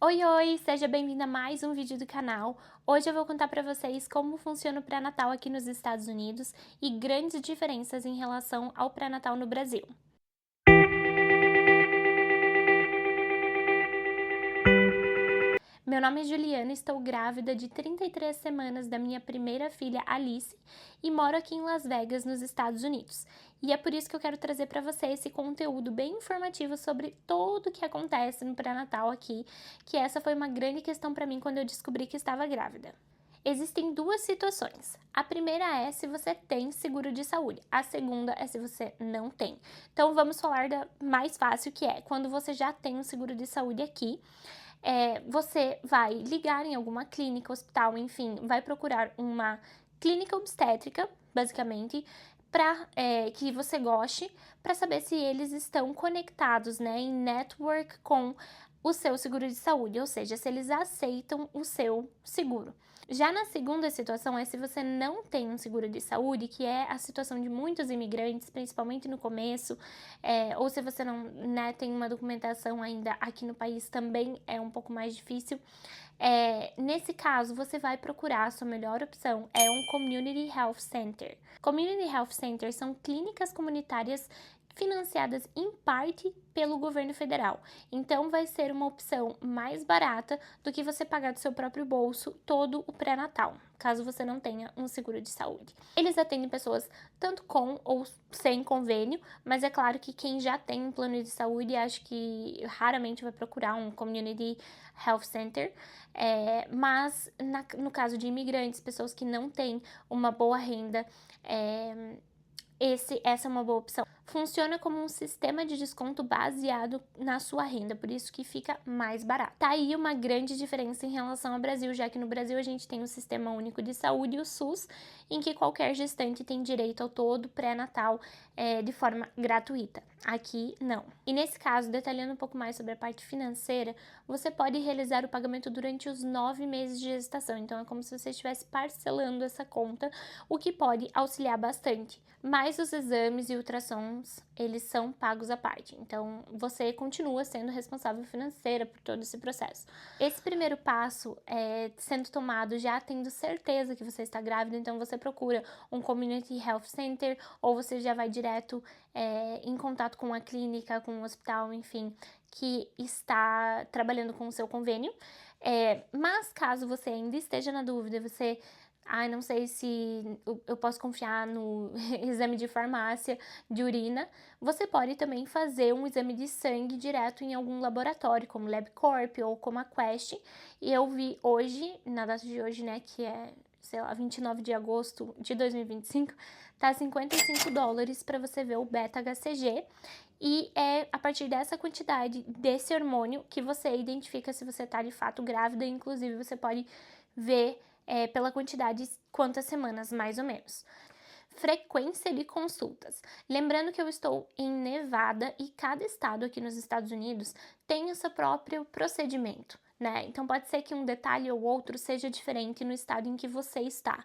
Oi, oi! Seja bem-vinda a mais um vídeo do canal. Hoje eu vou contar para vocês como funciona o pré-natal aqui nos Estados Unidos e grandes diferenças em relação ao pré-natal no Brasil. Meu nome é Juliana, estou grávida de 33 semanas da minha primeira filha, Alice, e moro aqui em Las Vegas, nos Estados Unidos. E é por isso que eu quero trazer para você esse conteúdo bem informativo sobre tudo o que acontece no pré-natal aqui, que essa foi uma grande questão para mim quando eu descobri que estava grávida. Existem duas situações. A primeira é se você tem seguro de saúde. A segunda é se você não tem. Então vamos falar da mais fácil, que é quando você já tem um seguro de saúde aqui. Você vai ligar em alguma clínica, hospital, enfim, vai procurar uma clínica obstétrica, basicamente, para que você goste, para saber se eles estão conectados, né, em network com o seu seguro de saúde, ou seja, se eles aceitam o seu seguro. Já na segunda situação é se você não tem um seguro de saúde, que é a situação de muitos imigrantes, principalmente no começo, ou se você não, né, tem uma documentação ainda aqui no país, também é um pouco mais difícil. Nesse caso, você vai procurar a sua melhor opção, é um Community Health Center. Community Health Centers são clínicas comunitárias financiadas em parte pelo governo federal. Então vai ser uma opção mais barata do que você pagar do seu próprio bolso todo o pré-natal, caso você não tenha um seguro de saúde. Eles atendem pessoas tanto com ou sem convênio, mas é claro que quem já tem um plano de saúde, acho que raramente vai procurar um Community Health Center, mas no caso de imigrantes, pessoas que não têm uma boa renda, essa é uma boa opção. Funciona como um sistema de desconto baseado na sua renda, por isso que fica mais barato. Tá aí uma grande diferença em relação ao Brasil, já que no Brasil a gente tem o Sistema Único de Saúde, o SUS, em que qualquer gestante tem direito ao todo pré-natal de forma gratuita. Aqui, não. E nesse caso, detalhando um pouco mais sobre a parte financeira, você pode realizar o pagamento durante os 9 meses de gestação. Então, é como se você estivesse parcelando essa conta, o que pode auxiliar bastante. Mas os exames e ultrassons, eles são pagos à parte. Então, você continua sendo responsável financeira por todo esse processo. Esse primeiro passo é sendo tomado já tendo certeza que você está grávida, então você procura um Community Health Center ou você já vai direto em contato com a clínica, com o hospital, enfim, que está trabalhando com o seu convênio. Mas caso você ainda esteja na dúvida, você não sei se eu posso confiar no exame de farmácia de urina. Você pode também fazer um exame de sangue direto em algum laboratório, como LabCorp ou como a Quest. E eu vi hoje, na data de hoje, né, que é, sei lá, 29 de agosto de 2025, tá $55 para você ver o beta-HCG. E é a partir dessa quantidade desse hormônio que você identifica se você tá de fato grávida. Inclusive, você pode ver pela quantidade, quantas semanas, mais ou menos. Frequência de consultas. Lembrando que eu estou em Nevada e cada estado aqui nos Estados Unidos tem o seu próprio procedimento, né? Então pode ser que um detalhe ou outro seja diferente no estado em que você está.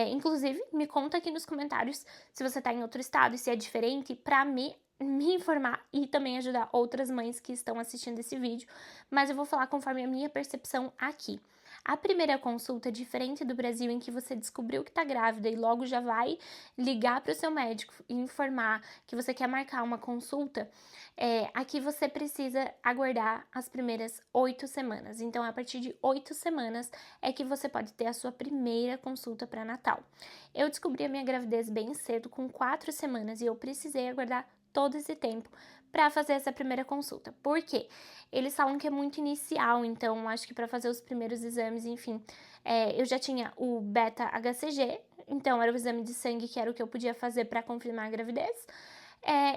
Inclusive, me conta aqui nos comentários se você está em outro estado e se é diferente, para me informar e também ajudar outras mães que estão assistindo esse vídeo, mas eu vou falar conforme a minha percepção aqui. A primeira consulta é diferente do Brasil, em que você descobriu que está grávida e logo já vai ligar para o seu médico e informar que você quer marcar uma consulta. Aqui você precisa aguardar as primeiras 8 semanas. Então, a partir de 8 semanas é que você pode ter a sua primeira consulta pré-natal. Eu descobri a minha gravidez bem cedo, com 4 semanas, e eu precisei aguardar todo esse tempo para fazer essa primeira consulta. Por quê? Eles falam que é muito inicial, então acho que para fazer os primeiros exames, enfim, eu já tinha o beta-HCG, então era o exame de sangue que era o que eu podia fazer para confirmar a gravidez.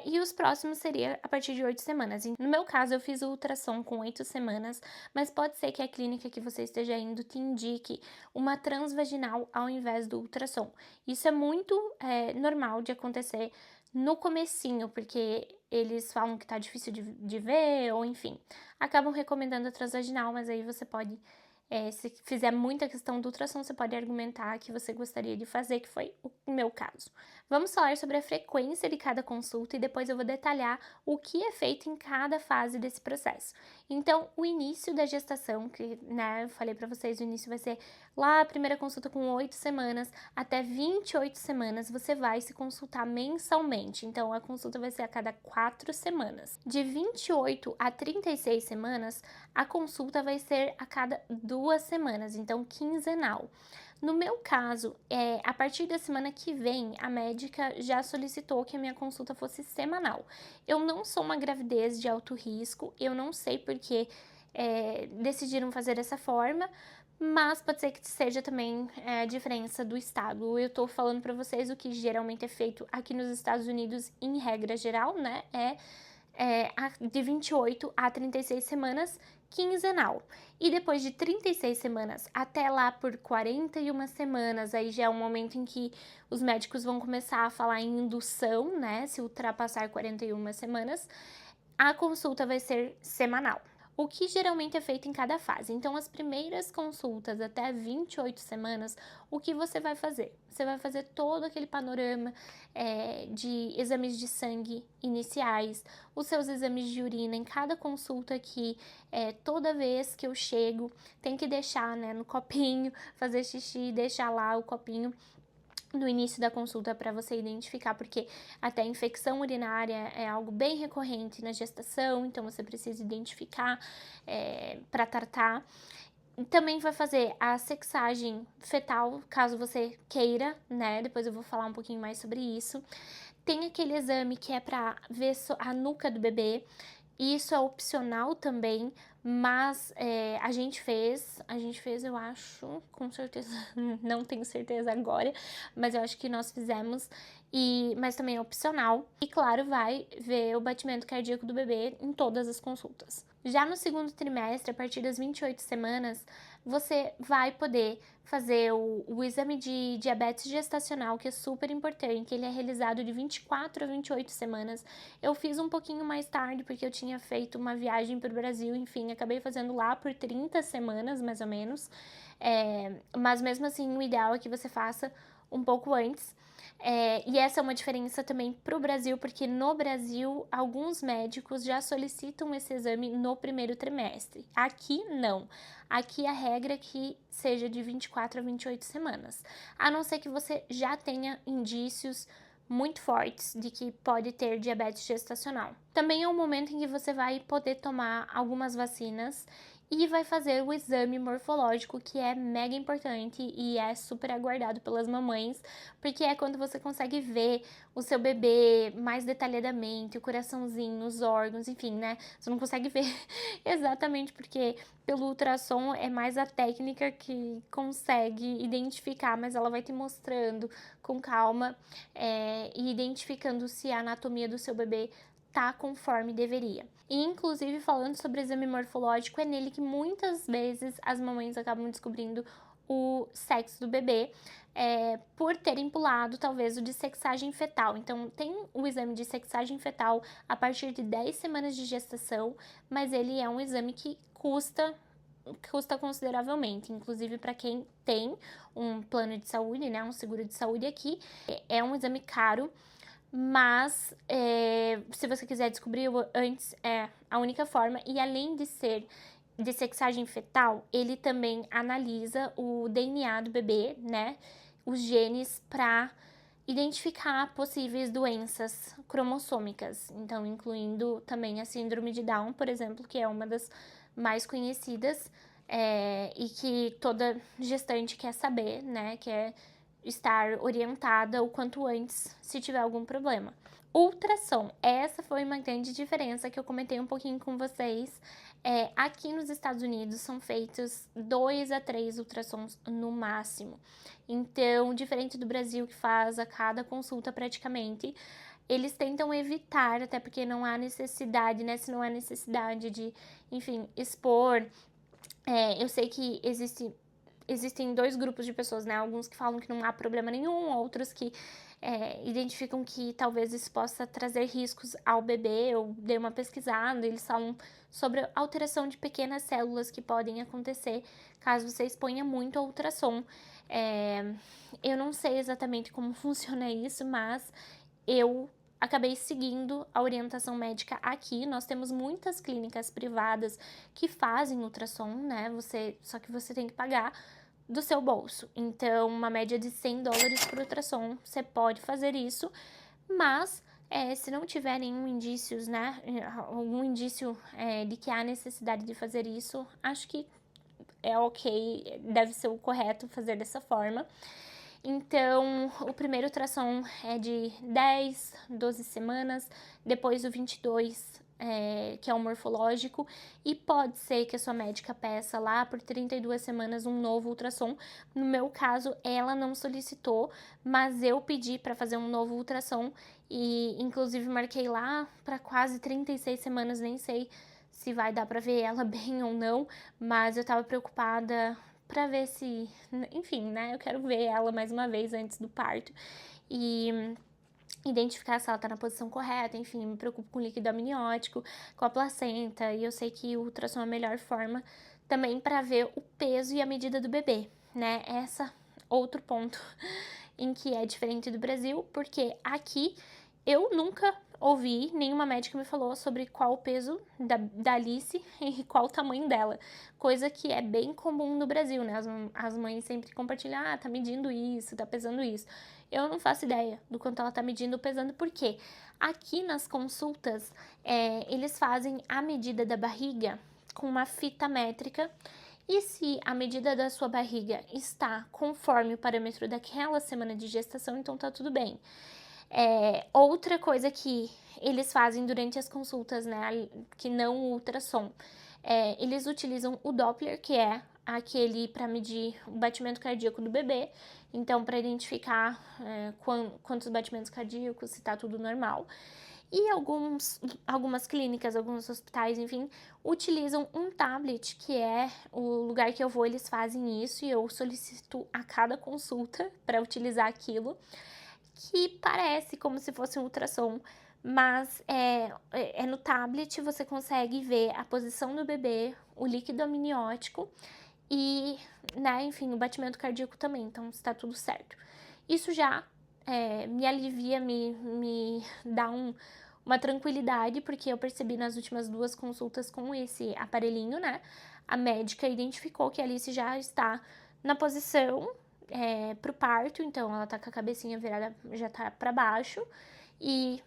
E os próximos seria a partir de 8 semanas. No meu caso, eu fiz o ultrassom com 8 semanas, mas pode ser que a clínica que você esteja indo te indique uma transvaginal ao invés do ultrassom. Isso é muito normal de acontecer no comecinho, porque eles falam que tá difícil de ver, ou enfim, acabam recomendando a transvaginal, mas aí você pode Se fizer muita questão do ultrassom, você pode argumentar que você gostaria de fazer, que foi o meu caso. Vamos falar sobre a frequência de cada consulta e depois eu vou detalhar o que é feito em cada fase desse processo. Então, o início da gestação, que, né, eu falei para vocês, o início vai ser lá a primeira consulta com 8 semanas, até 28 semanas você vai se consultar mensalmente. Então, a consulta vai ser a cada 4 semanas. De 28 a 36 semanas, a consulta vai ser a cada 2 semanas, então quinzenal. No meu caso, a partir da semana que vem, a médica já solicitou que a minha consulta fosse semanal. Eu não sou uma gravidez de alto risco, eu não sei porque decidiram fazer dessa forma, mas pode ser que seja também a diferença do estado. Eu tô falando para vocês o que geralmente é feito aqui nos Estados Unidos, em regra geral, né? De 28 a 36 semanas, quinzenal. E depois de 36 semanas até lá por 41 semanas, aí já é um momento em que os médicos vão começar a falar em indução, né? Se ultrapassar 41 semanas, a consulta vai ser semanal. O que geralmente é feito em cada fase. Então, as primeiras consultas até 28 semanas, o que você vai fazer? Você vai fazer todo aquele panorama de exames de sangue iniciais, os seus exames de urina em cada consulta que toda vez que eu chego, tem que deixar, né, no copinho, fazer xixi, deixar lá o copinho no início da consulta para você identificar, porque até infecção urinária é algo bem recorrente na gestação, então você precisa identificar para tratar. Também vai fazer a sexagem fetal, caso você queira, né? Depois eu vou falar um pouquinho mais sobre isso. Tem aquele exame que é para ver a nuca do bebê. Isso é opcional também, mas a gente fez, eu acho, com certeza, não tenho certeza agora, mas eu acho que nós fizemos, mas também é opcional. E claro, vai ver o batimento cardíaco do bebê em todas as consultas. Já no segundo trimestre, a partir das 28 semanas, você vai poder fazer o exame de diabetes gestacional, que é super importante. Ele é realizado de 24 a 28 semanas. Eu fiz um pouquinho mais tarde, porque eu tinha feito uma viagem para o Brasil, enfim, acabei fazendo lá por 30 semanas, mais ou menos. Mas mesmo assim, o ideal é que você faça um pouco antes. E essa é uma diferença também para o Brasil, porque no Brasil, alguns médicos já solicitam esse exame no primeiro trimestre. Aqui, não. Aqui a regra é que seja de 24 a 28 semanas. A não ser que você já tenha indícios muito fortes de que pode ter diabetes gestacional. Também é um momento em que você vai poder tomar algumas vacinas e vai fazer o exame morfológico, que é mega importante e é super aguardado pelas mamães, porque é quando você consegue ver o seu bebê mais detalhadamente, o coraçãozinho, os órgãos, enfim, né? Você não consegue ver exatamente porque pelo ultrassom é mais a técnica que consegue identificar, mas ela vai te mostrando com calma e identificando se a anatomia do seu bebê tá conforme deveria. E, inclusive, falando sobre o exame morfológico, é nele que muitas vezes as mamães acabam descobrindo o sexo do bebê, por terem pulado, talvez, o de sexagem fetal. Então, tem o exame de sexagem fetal a partir de 10 semanas de gestação, mas ele é um exame que custa consideravelmente, inclusive para quem tem um plano de saúde, né, um seguro de saúde aqui, é um exame caro. Mas, se você quiser descobrir antes, é a única forma. E além de ser de sexagem fetal, ele também analisa o DNA do bebê, né? Os genes para identificar possíveis doenças cromossômicas. Então, incluindo também a síndrome de Down, por exemplo, que é uma das mais conhecidas e que toda gestante quer saber, né? Quer estar orientada o quanto antes se tiver algum problema. Ultrassom, essa foi uma grande diferença que eu comentei um pouquinho com vocês. Aqui nos Estados Unidos são feitos 2 a 3 ultrassons no máximo. Então, diferente do Brasil, que faz a cada consulta praticamente, eles tentam evitar, até porque não há necessidade, né? Se não há necessidade de, enfim, expor. Eu sei que existem 2 grupos de pessoas, né? Alguns que falam que não há problema nenhum, outros que identificam que talvez isso possa trazer riscos ao bebê. Eu dei uma pesquisada, eles falam sobre a alteração de pequenas células que podem acontecer caso você exponha muito ao ultrassom. Eu não sei exatamente como funciona isso, mas eu acabei seguindo a orientação médica aqui. Nós temos muitas clínicas privadas que fazem ultrassom, né? Só que você tem que pagar do seu bolso. Então, uma média de $100 por ultrassom, você pode fazer isso, mas se não tiver nenhum indícios, né, algum indício de que há necessidade de fazer isso, acho que é ok, deve ser o correto fazer dessa forma. Então, o primeiro ultrassom é de 10, 12 semanas, depois o 22, que é o morfológico, e pode ser que a sua médica peça lá por 32 semanas um novo ultrassom. No meu caso, ela não solicitou, mas eu pedi para fazer um novo ultrassom e, inclusive, marquei lá para quase 36 semanas, nem sei se vai dar para ver ela bem ou não, mas eu tava preocupada para ver se, enfim, né, eu quero ver ela mais uma vez antes do parto e identificar se ela tá na posição correta, enfim, me preocupo com o líquido amniótico, com a placenta, e eu sei que o ultrassom é a melhor forma também para ver o peso e a medida do bebê, né? Essa outro ponto em que é diferente do Brasil, porque aqui eu nunca ouvi, nenhuma médica me falou sobre qual o peso da Alice e qual o tamanho dela, coisa que é bem comum no Brasil, né? As mães sempre compartilham, tá medindo isso, tá pesando isso. Eu não faço ideia do quanto ela tá medindo ou pesando, porque aqui nas consultas, eles fazem a medida da barriga com uma fita métrica, e se a medida da sua barriga está conforme o parâmetro daquela semana de gestação, então tá tudo bem. Outra coisa que eles fazem durante as consultas, né, que não o ultrassom, eles utilizam o Doppler, que é aquele para medir o batimento cardíaco do bebê, então para identificar quantos batimentos cardíacos, se tá tudo normal. E algumas clínicas, alguns hospitais, enfim, utilizam um tablet, que é o lugar que eu vou, eles fazem isso, e eu solicito a cada consulta para utilizar aquilo, que parece como se fosse um ultrassom, mas no tablet você consegue ver a posição do bebê, o líquido amniótico e, né, enfim, o batimento cardíaco também, então está tudo certo. Isso já me alivia, me dá uma tranquilidade, porque eu percebi nas últimas 2 consultas com esse aparelhinho, né, a médica identificou que a Alice já está na posição pro parto, então ela tá com a cabecinha virada, já tá pra baixo, e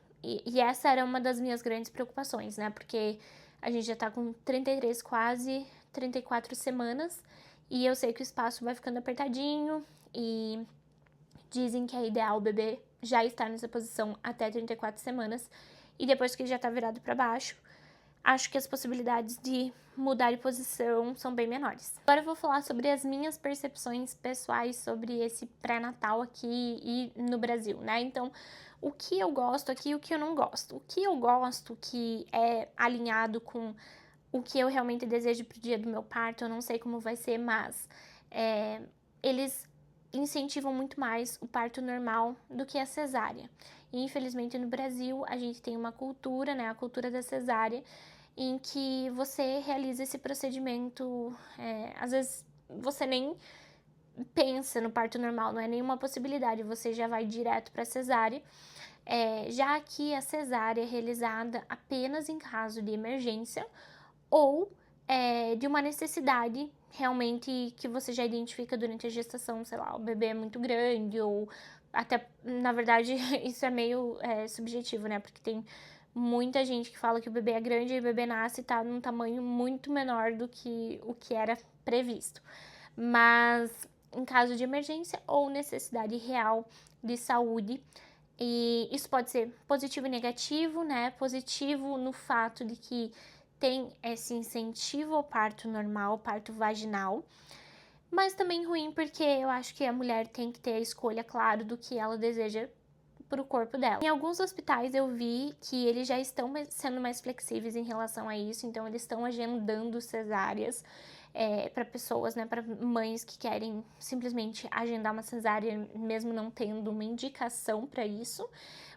essa era uma das minhas grandes preocupações, né, porque a gente já tá com 33, quase 34 semanas, e eu sei que o espaço vai ficando apertadinho, e dizem que é ideal o bebê já estar nessa posição até 34 semanas, e depois que ele já tá virado pra baixo, acho que as possibilidades de mudar de posição são bem menores. Agora eu vou falar sobre as minhas percepções pessoais sobre esse pré-natal aqui e no Brasil, né? Então, o que eu gosto aqui e o que eu não gosto. O que eu gosto, que é alinhado com o que eu realmente desejo pro dia do meu parto, eu não sei como vai ser, mas eles incentivam muito mais o parto normal do que a cesárea. E, infelizmente, no Brasil, a gente tem uma cultura, né, a cultura da cesárea, em que você realiza esse procedimento, às vezes você nem pensa no parto normal, não é nenhuma possibilidade, você já vai direto para a cesárea. Já aqui a cesárea é realizada apenas em caso de emergência ou de uma necessidade realmente que você já identifica durante a gestação, sei lá, o bebê é muito grande, ou até, na verdade, isso é meio subjetivo, né, porque tem muita gente que fala que o bebê é grande e o bebê nasce e tá num tamanho muito menor do que o que era previsto. Mas em caso de emergência ou necessidade real de saúde, e isso pode ser positivo e negativo, né? Positivo no fato de que tem esse incentivo ao parto normal, parto vaginal, mas também ruim porque eu acho que a mulher tem que ter a escolha, claro, do que ela deseja para o corpo dela. Em alguns hospitais eu vi que eles já estão sendo mais flexíveis em relação a isso, então eles estão agendando cesáreas para pessoas, né, para mães que querem simplesmente agendar uma cesárea, mesmo não tendo uma indicação para isso,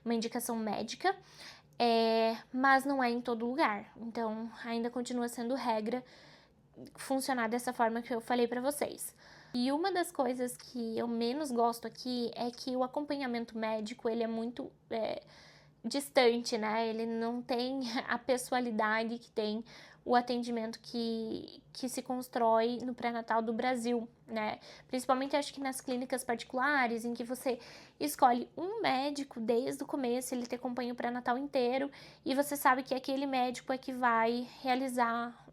uma indicação médica, mas não é em todo lugar, então ainda continua sendo regra funcionar dessa forma que eu falei para vocês. E uma das coisas que eu menos gosto aqui é que o acompanhamento médico, ele é muito distante, né? Ele não tem a pessoalidade que tem o atendimento que se constrói no pré-natal do Brasil, né? Principalmente acho que nas clínicas particulares, em que você escolhe um médico desde o começo, ele te acompanha o pré-natal inteiro e você sabe que aquele médico é que vai realizar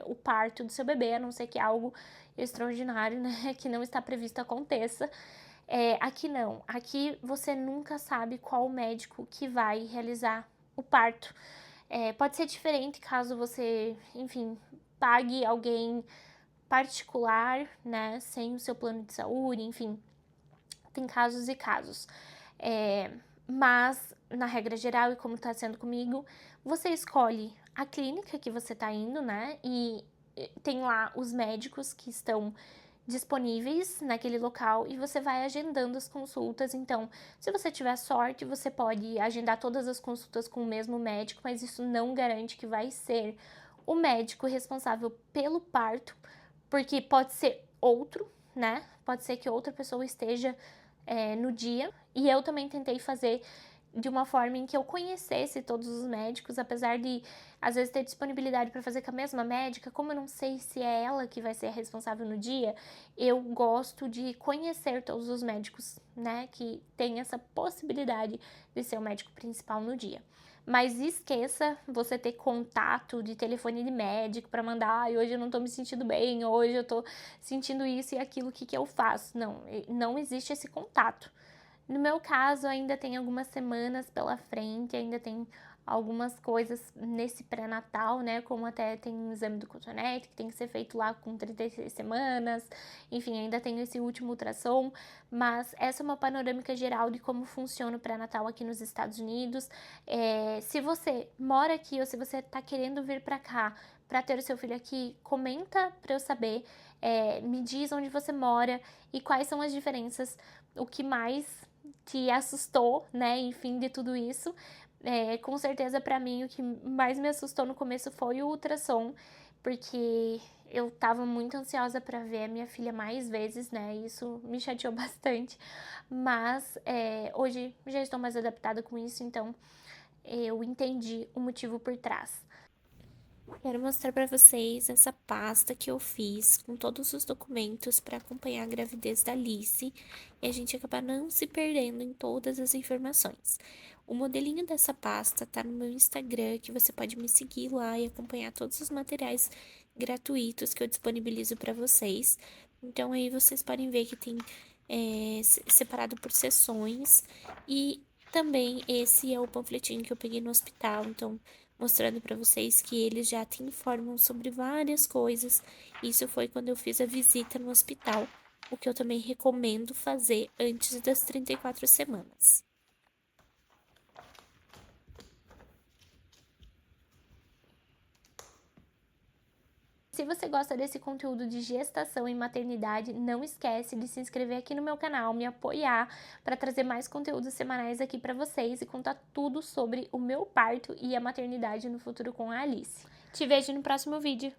o parto do seu bebê, a não ser que algo extraordinário, né, que não está previsto aconteça. Aqui não, aqui você nunca sabe qual médico que vai realizar o parto. Pode ser diferente caso você, enfim, pague alguém particular, né, sem o seu plano de saúde, enfim, tem casos e casos. Mas, na regra geral, e como está sendo comigo, você escolhe a clínica que você está indo, né, e tem lá os médicos que estão disponíveis naquele local e você vai agendando as consultas. Então, se você tiver sorte, você pode agendar todas as consultas com o mesmo médico, mas isso não garante que vai ser o médico responsável pelo parto, porque pode ser outro, né? Pode ser que outra pessoa esteja no dia. E eu também tentei fazer de uma forma em que eu conhecesse todos os médicos, apesar de às vezes ter disponibilidade para fazer com a mesma médica, como eu não sei se é ela que vai ser a responsável no dia, eu gosto de conhecer todos os médicos, né, que tem essa possibilidade de ser o médico principal no dia. Mas esqueça você ter contato de telefone de médico para mandar, hoje eu não tô me sentindo bem, hoje eu tô sentindo isso e aquilo, o que eu faço? Não existe esse contato. No meu caso, ainda tem algumas semanas pela frente, ainda tem algumas coisas nesse pré-natal, né? Como até tem um exame do cotonete que tem que ser feito lá com 36 semanas. Enfim, ainda tem esse último ultrassom. Mas essa é uma panorâmica geral de como funciona o pré-natal aqui nos Estados Unidos. Se você mora aqui ou se você tá querendo vir pra cá para ter o seu filho aqui, comenta para eu saber. Me diz onde você mora e quais são as diferenças, o que mais te assustou, né, enfim, de tudo isso. Com certeza, pra mim, o que mais me assustou no começo foi o ultrassom, porque eu tava muito ansiosa pra ver a minha filha mais vezes, né, isso me chateou bastante, mas hoje já estou mais adaptada com isso, então eu entendi o motivo por trás. Quero mostrar para vocês essa pasta que eu fiz com todos os documentos para acompanhar a gravidez da Alice e a gente acabar não se perdendo em todas as informações. O modelinho dessa pasta tá no meu Instagram, que você pode me seguir lá e acompanhar todos os materiais gratuitos que eu disponibilizo para vocês. Então aí vocês podem ver que tem separado por sessões e também esse é o panfletinho que eu peguei no hospital, então mostrando para vocês que eles já te informam sobre várias coisas. Isso foi quando eu fiz a visita no hospital, o que eu também recomendo fazer antes das 34 semanas. Se você gosta desse conteúdo de gestação e maternidade, não esquece de se inscrever aqui no meu canal, me apoiar para trazer mais conteúdos semanais aqui para vocês e contar tudo sobre o meu parto e a maternidade no futuro com a Alice. Te vejo no próximo vídeo.